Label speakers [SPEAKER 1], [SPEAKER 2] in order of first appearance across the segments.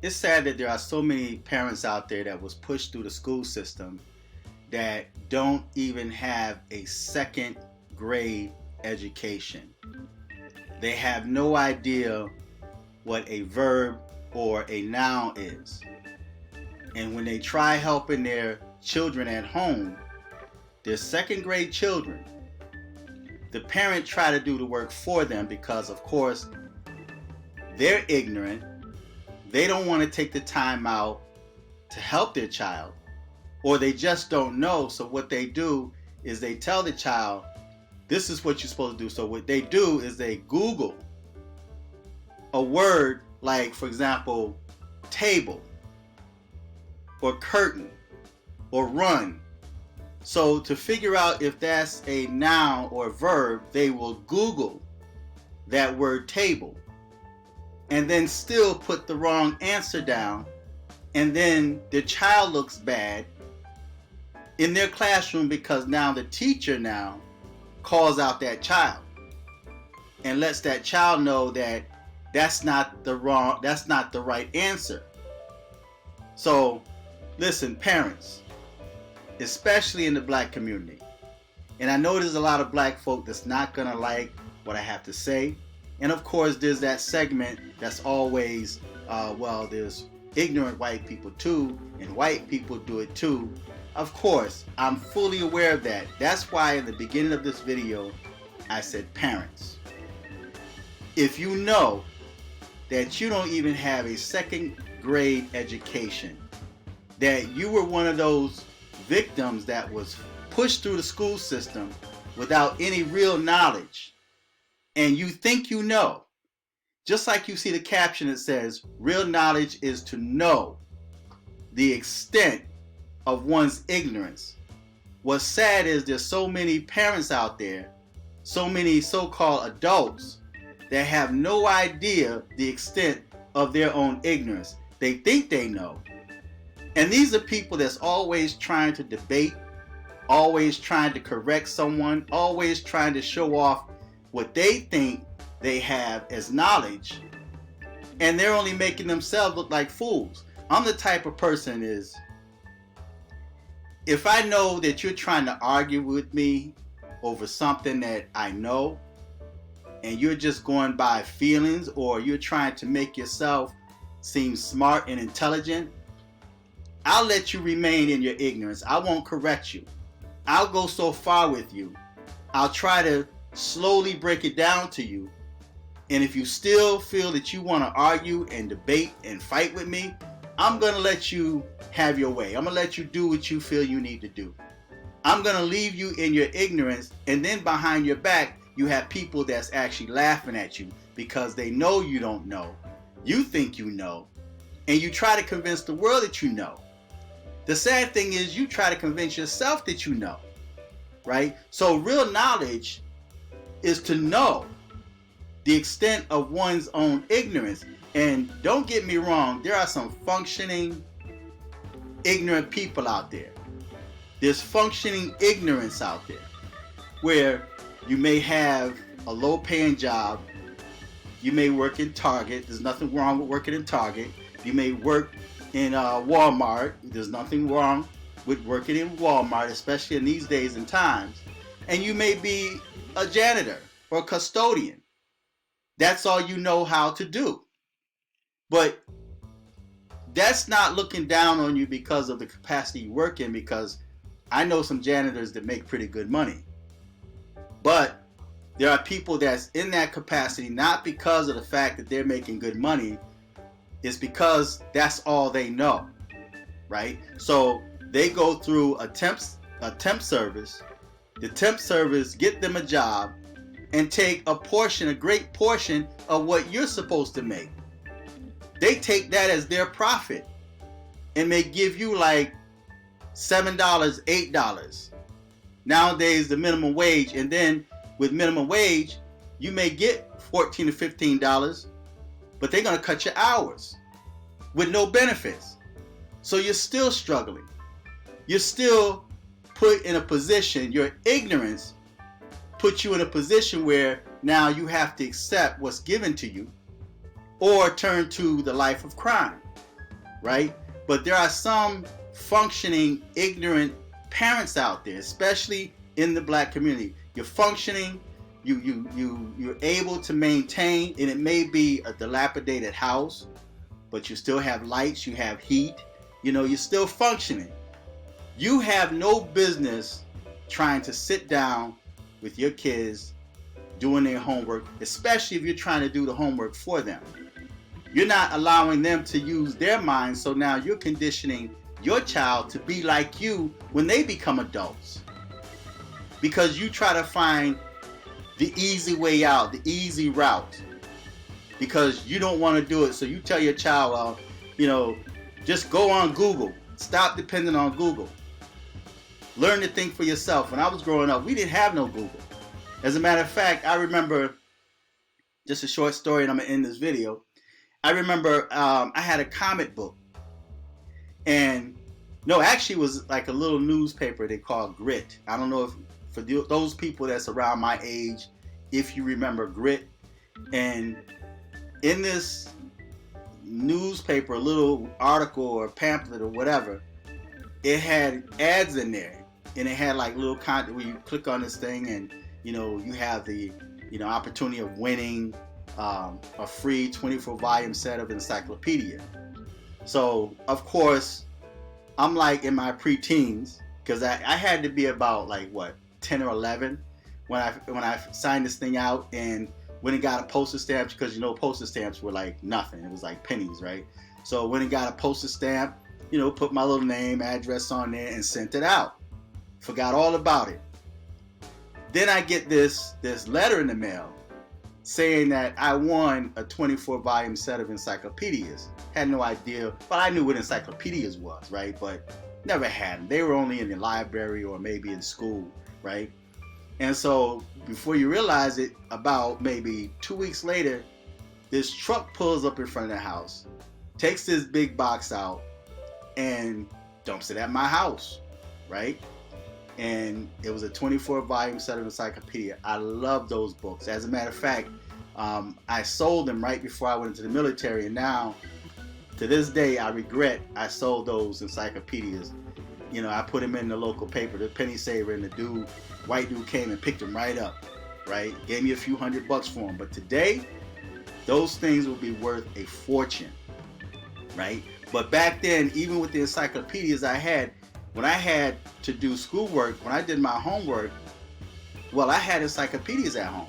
[SPEAKER 1] It's sad that there are so many parents out there that was pushed through the school system that don't even have a second grade education. They have no idea what a verb or a noun is. And when they try helping their children at home, their second grade children, the parent try to do the work for them because of course they're ignorant. They don't want to take the time out to help their child, or they just don't know. So what they do is they tell the child, this is what you're supposed to do. So what they do is they Google a word like, for example, table or curtain or run. So to figure out if that's a noun or a verb, they will Google that word table and then still put the wrong answer down. And then the child looks bad in their classroom because now the teacher now calls out that child and lets that child know that that's not the right answer. So listen, parents, especially in the black community, and I know there's a lot of black folk that's not gonna like what I have to say, and of course there's that segment that's always well, there's ignorant white people too, and white people do it too. Of course, I'm fully aware of that. That's why in the beginning of this video I said, parents, if you know that you don't even have a second grade education, that you were one of those victims that was pushed through the school system without any real knowledge, and you think you know, just like you see the caption that says, real knowledge is to know the extent of one's ignorance. What's sad is there's so many parents out there, so many so-called adults that have no idea the extent of their own ignorance. They think they know. And these are people that's always trying to debate, always trying to correct someone, always trying to show off what they think they have as knowledge, and they're only making themselves look like fools. I'm the type of person is, if I know that you're trying to argue with me over something that I know, and you're just going by feelings, or you're trying to make yourself seem smart and intelligent, I'll let you remain in your ignorance. I won't correct you. I'll go so far with you. I'll try to slowly break it down to you. And if you still feel that you want to argue and debate and fight with me, I'm going to let you have your way. I'm going to let you do what you feel you need to do. I'm going to leave you in your ignorance, and then behind your back, you have people that's actually laughing at you because they know you don't know. You think you know, and you try to convince the world that you know. The sad thing is you try to convince yourself that you know, right? So real knowledge is to know the extent of one's own ignorance. And don't get me wrong, there are some functioning ignorant people out there. There's functioning ignorance out there where you may have a low paying job. You may work in Target. There's nothing wrong with working in Target. You may work in Walmart. There's nothing wrong with working in Walmart, especially in these days and times. And you may be a janitor or a custodian. That's all you know how to do. But that's not looking down on you because of the capacity you work in, because I know some janitors that make pretty good money. But there are people that's in that capacity not because of the fact that they're making good money. It's because that's all they know, right? So they go through a temp service. The temp service get them a job and take a great portion of what you're supposed to make. They take that as their profit and may give you like $7, $8. Nowadays, the minimum wage, and then with minimum wage, you may get $14 to $15, but they're going to cut your hours with no benefits. So you're still struggling. You're still put in a position, your ignorance puts you in a position where now you have to accept what's given to you or turn to the life of crime. right? But there are some functioning, ignorant parents out there, especially in the black community. You're functioning, you're able to maintain, and it may be a dilapidated house, but you still have lights, you have heat, you're still functioning. You have no business trying to sit down with your kids doing their homework, especially if you're trying to do the homework for them. You're not allowing them to use their minds, so now you're conditioning your child to be like you when they become adults. Because you try to find the easy way out, the easy route. Because you don't want to do it, so you tell your child, just go on Google. Stop depending on Google. Learn to think for yourself. When I was growing up, we didn't have no Google. As a matter of fact, I remember, just a short story, and I'm going to end this video. I remember I had a comic book. And, no, actually it was like a little newspaper they called Grit. I don't know if, for those people that's around my age, if you remember Grit. And in this newspaper, a little article or pamphlet or whatever, it had ads in there. And it had like little content where you click on this thing and, you have the, opportunity of winning a free 24 volume set of encyclopedia. So, of course, I'm like in my preteens, because I had to be about like, 10 or 11 when I signed this thing out, and when it got a postage stamp, because postage stamps were like nothing. It was like pennies, right? So when it got a postage stamp, put my little name, address on there and sent it out. Forgot all about it. Then I get this letter in the mail saying that I won a 24 volume set of encyclopedias. Had no idea, but I knew what encyclopedias was, right? But never had them. They were only in the library or maybe in school, right? And so before you realize it, about maybe 2 weeks later, this truck pulls up in front of the house, takes this big box out, and dumps it at my house, right? And it was a 24 volume set of encyclopedia. I love those books. As a matter of fact, I sold them right before I went into the military, and now to this day I regret I sold those encyclopedias. I put them in the local paper, the penny saver, and the white dude came and picked them right up, right? Gave me a few $100 for them. But today, those things will be worth a fortune, right? But back then, even with the encyclopedias I had, when I had to do schoolwork, when I did my homework, I had encyclopedias at home.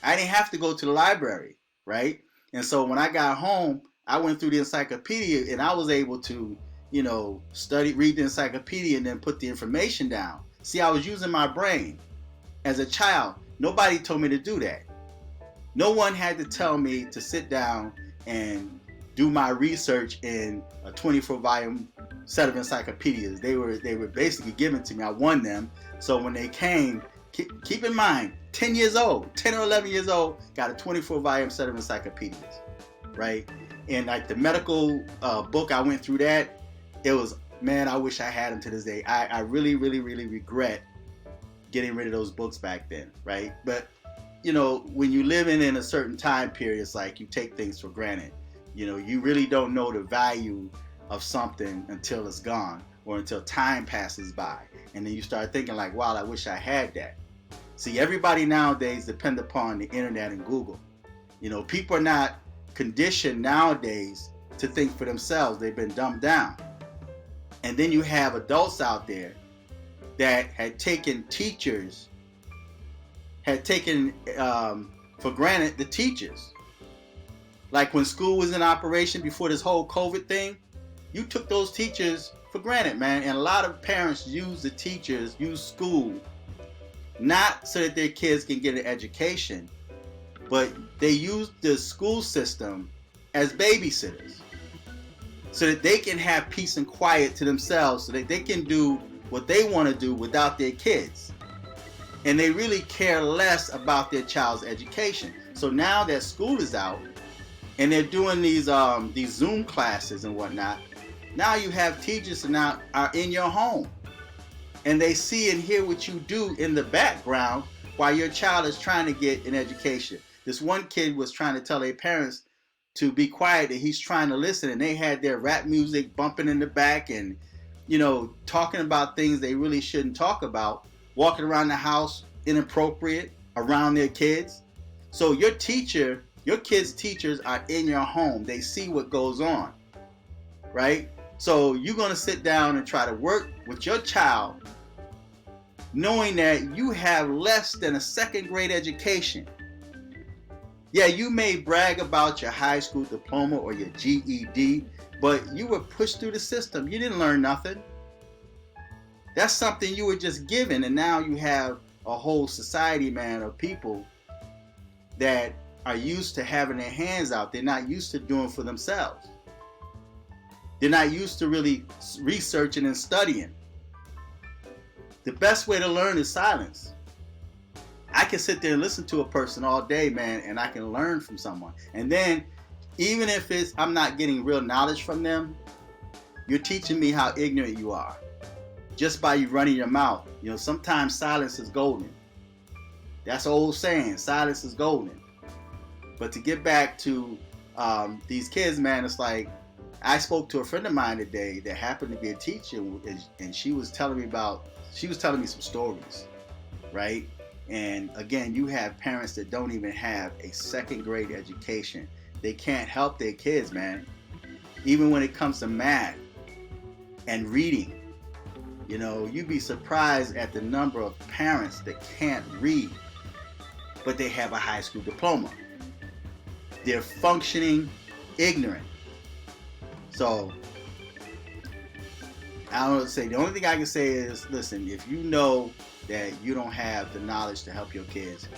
[SPEAKER 1] I didn't have to go to the library, right? And so when I got home, I went through the encyclopedia and I was able to, read the encyclopedia and then put the information down. See, I was using my brain. As a child, nobody told me to do that. No one had to tell me to sit down and do my research in a 24 volume set of encyclopedias. They were basically given to me. I won them. So when they came, keep in mind, 10 or 11 years old, got a 24 volume set of encyclopedias, right? And like the medical book, I went through that. It was, man, I wish I had them to this day. I really, really, really regret getting rid of those books back then, right? But, when you live in a certain time period, it's like you take things for granted. You really don't know the value of something until it's gone or until time passes by. And then you start thinking like, wow, I wish I had that. See, everybody nowadays depend upon the internet and Google. People are not conditioned nowadays to think for themselves. They've been dumbed down. And then you have adults out there that had taken for granted the teachers. Like when school was in operation before this whole COVID thing, you took those teachers for granted, man. And a lot of parents use school, not so that their kids can get an education, but they use the school system as babysitters so that they can have peace and quiet to themselves, so that they can do what they want to do without their kids. And they really care less about their child's education. So now that school is out and they're doing these Zoom classes and whatnot, now you have teachers that are in your home. And they see and hear what you do in the background while your child is trying to get an education. This one kid was trying to tell their parents to be quiet, that he's trying to listen, and they had their rap music bumping in the back and, talking about things they really shouldn't talk about, walking around the house inappropriate around their kids. So your kids' teachers are in your home. They see what goes on, right? So you're going to sit down and try to work with your child knowing that you have less than a second grade education. Yeah, you may brag about your high school diploma or your GED, but you were pushed through the system. You didn't learn nothing. That's something you were just given, and now you have a whole society, man, of people that are used to having their hands out. They're not used to doing for themselves. They're not used to really researching and studying. The best way to learn is silence. I can sit there and listen to a person all day, man, and I can learn from someone. And then, even if I'm not getting real knowledge from them, you're teaching me how ignorant you are. Just by you running your mouth. Sometimes silence is golden. That's an old saying, silence is golden. But to get back to these kids, man, it's like, I spoke to a friend of mine today that happened to be a teacher, and she was telling me some stories, right? And again, you have parents that don't even have a second grade education. They can't help their kids, man. Even when it comes to math and reading, you'd be surprised at the number of parents that can't read, but they have a high school diploma. They're functioning ignorant. So, I don't know what to say. The only thing I can say is, listen, if you know that you don't have the knowledge to help your kids,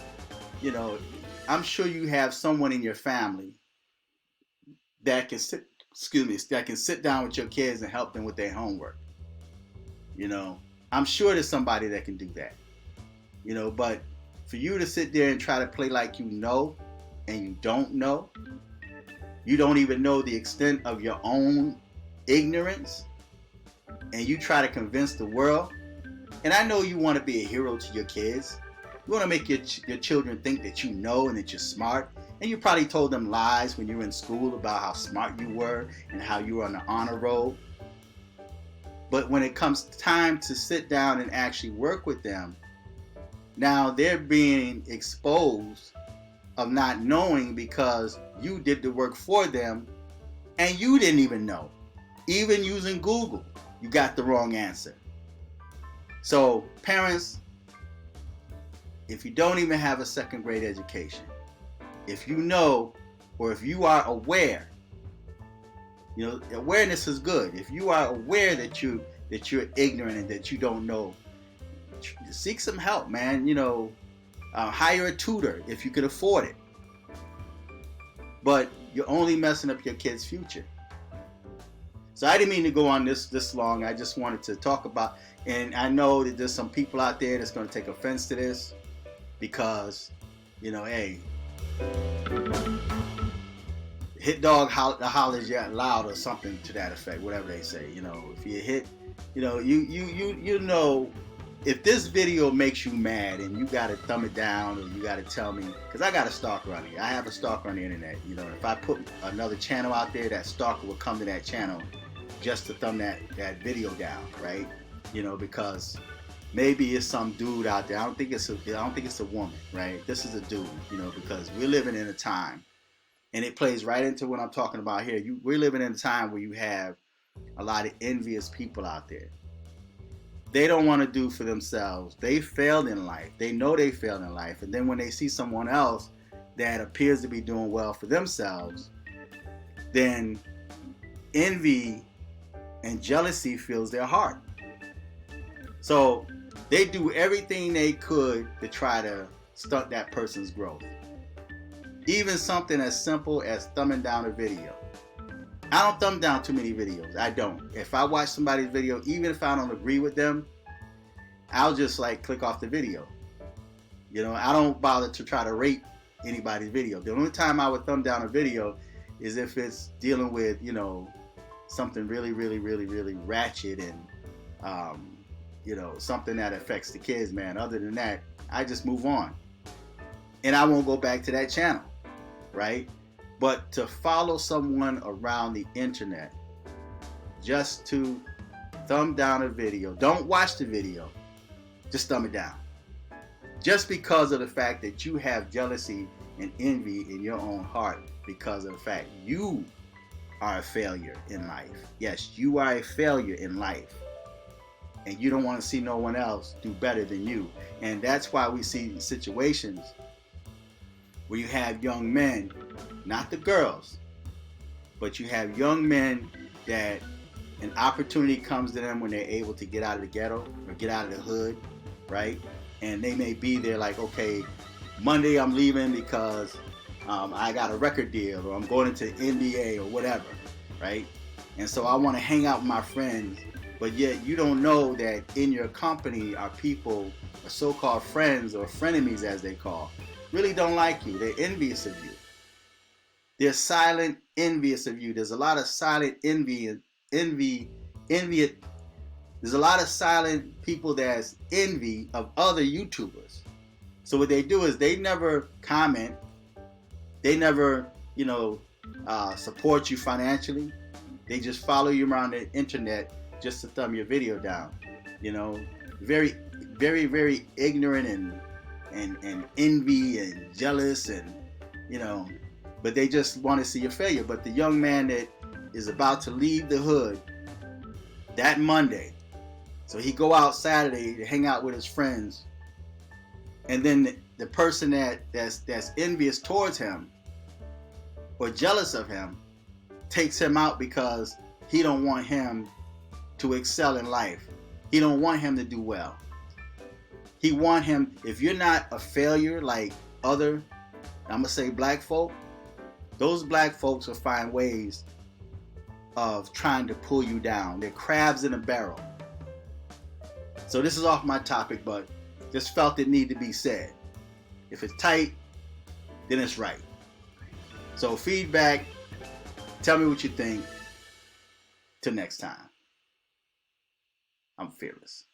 [SPEAKER 1] I'm sure you have someone in your family that can sit down with your kids and help them with their homework. I'm sure there's somebody that can do that. But for you to sit there and try to play like you know and you don't know, you don't even know the extent of your own ignorance, and you try to convince the world. And I know you want to be a hero to your kids. You want to make your children think that you know and that you're smart. And you probably told them lies when you were in school about how smart you were and how you were on the honor roll. But when it comes time to sit down and actually work with them, now they're being exposed of not knowing because you did the work for them and you didn't even know. Even using Google, you got the wrong answer. So parents, if you don't even have a second grade education, if you know, or if you are aware, awareness is good. If you are aware that you're ignorant and that you don't know, seek some help, man. Hire a tutor if you can afford it. But you're only messing up your kid's future. So I didn't mean to go on this long. I just wanted to talk about, and I know that there's some people out there that's going to take offense to this because, hey, hit dog hollers yet loud or something to that effect, whatever they say. If you hit, if this video makes you mad and you got to thumb it down, or you got to tell me, because I got a stalker on here. I have a stalker on the internet. If I put another channel out there, that stalker will come to that channel just to thumb that video down, right? Because maybe it's some dude out there. I don't think it's a woman, right? This is a dude, because we're living in a time, and it plays right into what I'm talking about here. We're living in a time where you have a lot of envious people out there. They don't want to do for themselves. They failed in life. They know they failed in life. And then when they see someone else that appears to be doing well for themselves, then envy and jealousy fills their heart. So they do everything they could to try to stunt that person's growth. Even something as simple as thumbing down a video. I don't thumb down too many videos. I don't. If I watch somebody's video, even if I don't agree with them, I'll just click off the video. I don't bother to try to rate anybody's video. The only time I would thumb down a video is if it's dealing with, something really, really, really, really ratchet and, something that affects the kids, man. Other than that, I just move on. And I won't go back to that channel, right? But to follow someone around the internet just to thumb down a video, don't watch the video, just thumb it down. Just because of the fact that you have jealousy and envy in your own heart because of the fact you are a failure in life. Yes, you are a failure in life. And you don't want to see no one else do better than you. And that's why we see situations where you have young men, not the girls, but you have young men that an opportunity comes to them when they're able to get out of the ghetto or get out of the hood, right? And they may be there like, okay, Monday I'm leaving because I got a record deal, or I'm going into the NBA or whatever, right? And so I want to hang out with my friends, but yet you don't know that in your company are people, or so-called friends or frenemies as they call, really don't like you. They're envious of you. They're silent envious of you. There's a lot of silent envy. There's a lot of silent people that's envy of other YouTubers. So what they do is they never comment. They never, support you financially. They just follow you around the internet just to thumb your video down. Very, very, very ignorant and envy and jealous and, but they just want to see your failure. But the young man that is about to leave the hood that Monday, so he go out Saturday to hang out with his friends, and then the person that's envious towards him or jealous of him takes him out because he don't want him to excel in life. He don't want him to do well. He want him, if you're not a failure like other, I'm gonna say black folk, those black folks will find ways of trying to pull you down. They're crabs in a barrel. So this is off my topic, but just felt it need to be said. If it's tight, then it's right. So feedback, tell me what you think. Till next time. I'm fearless.